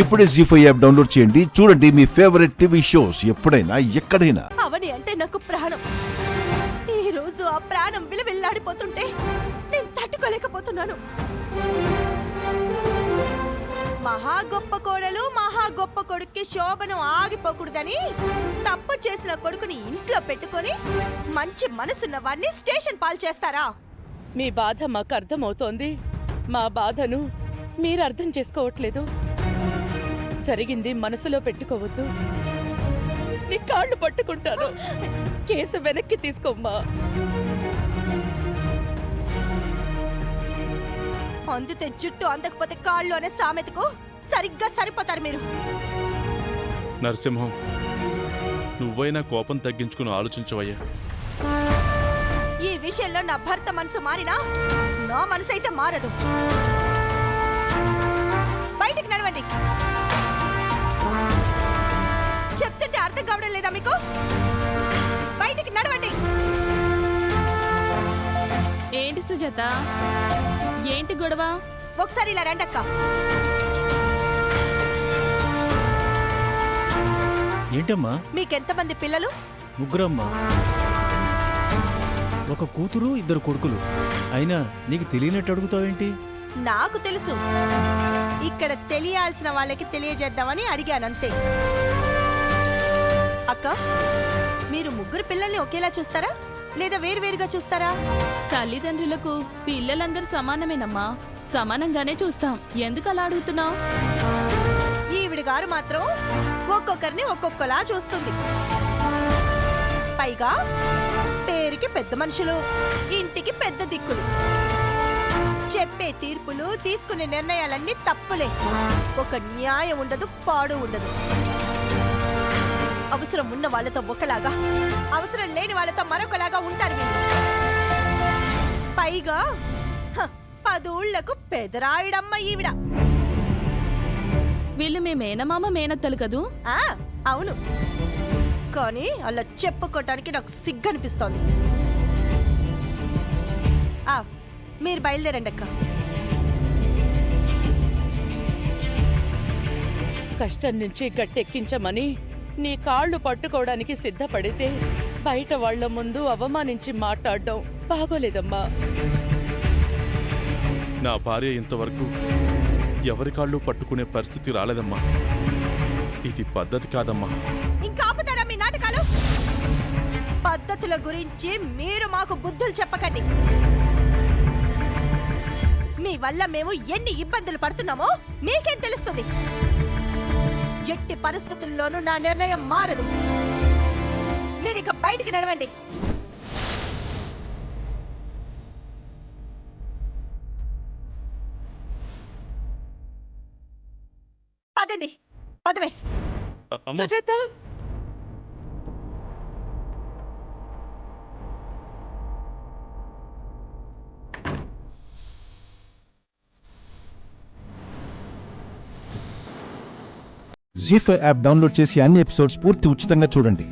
ఇప్పుడే జీ5 app download చేయండి. చూడండి మీ ఫేవరెట్ టీవీ షోస్ ఎప్పుడైనా ఎక్కడైనా. అవని అంటే నాకు ప్రాణం. ఈ రోజు ఆ ప్రాణం విలవిల్లాడిపోతుంటే నేను తట్టుకోలేకపోతున్నాను. మహా గొప్ప కోడలు మహా గొప్ప కొడుక్కి శోభనం ఆగిపోకూడదని తప్పు చేసిన కొడుకుని ఇంట్లో పెట్టుకొని మంచి మనసున్న వాడిని స్టేషన్ పాలు చేస్తారా? మీ బాధ మాకు అర్థమవుతోంది. మా బాధను మీరు అర్థం చేసుకోవట్లేదు. జరిగింది మనసులో పెట్టుకోవద్దు. నీ కాళ్ళు పట్టుకుంటాను. కేసు వెనక్కి తీసుకోమ్మా. అందితే జుట్టు అందకపోతే కాళ్ళు అనే సామెతకు సరిగ్గా సరిపోతారు మీరు. నరసింహం, నువ్వైనా కోపం తగ్గించుకుని ఆలోచించవయ్యా. ఈ విషయంలో నా భర్త మనసు మారినా నా మనసు అయితే మారదు. బయటికి నడవండి. చెప్తుంటే అర్థం కావడం లేదా మీకు? బయటికి నడవండి. ఏంటి సుజాత, ఏంటి గొడవ? ఒకసారి ఇలా రండక్క. ఏంటమ్మా? మీకెంతమంది పిల్లలు? ముగ్గురమ్మా. ఒక కూతురు, ఇద్దరు కొడుకులు. అయినా నీకు తెలియనట్టు అడుగుతావేంటి? నాకు తెలుసు. ఇక్కడ తెలియాల్సిన వాళ్ళకి తెలియజేద్దామని అడిగానంతే. అక్క, మీరు ముగ్గురు పిల్లల్ని ఒకేలా చూస్తారా లేదా వేరువేరుగా చూస్తారా? తల్లిదండ్రులకు పిల్లలందరూ సమానమేనమ్మా. సమానంగానే చూస్తాం. ఎందుకు అలా అడుగుతున్నావు? ఈవిడ గారు మాత్రం ఒక్కొక్కరిని ఒక్కొక్కలా చూస్తుంది. పైగా పేరుకి పెద్ద మనుషులు, ఇంటికి పెద్ద దిక్కులు. చెప్పే తీర్పులు, తీసుకునే నిర్ణయాలన్నీ తప్పులే. ఒక న్యాయం ఉండదు, పాడు ఉండదు. అవసరం ఉన్న వాళ్ళతో ఒకలాగా, అవసరం లేని వాళ్ళతో మరొకలాగా ఉంటారు వీళ్ళు. పైగా 10 ఊళ్లకు పెదరాయుడమ్మ ఈవిడ. వీళ్ళు మీ మేనమామ మేనత్తలు కదూ? అవును, కానీ అలా చెప్పుకోవటానికి నాకు సిగ్గనిపిస్తోంది. మీరు బయలుదేరండి అక్క. కష్టం నుంచి గట్టెక్కించమని నీ కాళ్ళు పట్టుకోవడానికి సిద్ధపడితే బయట వాళ్ల ముందు అవమానించి మాట్లాడడం బాగోలేదమ్మా. నా భార్య ఇంతవరకు ఎవరి కాళ్ళు పట్టుకునే పరిస్థితి రాలేదమ్మా. ఇది పద్ధతి కాదమ్మా. ఇంకా ఆపుతారా మీ నాటకాలు? పద్ధతుల గురించి మీరు మాకు బుద్ధులు చెప్పకండి. మీ వల్ల మేము ఎన్ని ఇబ్బందులు పడుతున్నామో మీకేం తెలుస్తుంది? ఎట్టి పరిస్థితుల్లోనూ నా నిర్ణయం మారదు. మీరు ఇక బయటికి నడవండి. పదండి, పదవే. సుజాత, జీ5 యాప్ డౌన్లోడ్ చేసి అన్ని ఎపిసోడ్స్ పూర్తి ఉచితంగా చూడండి.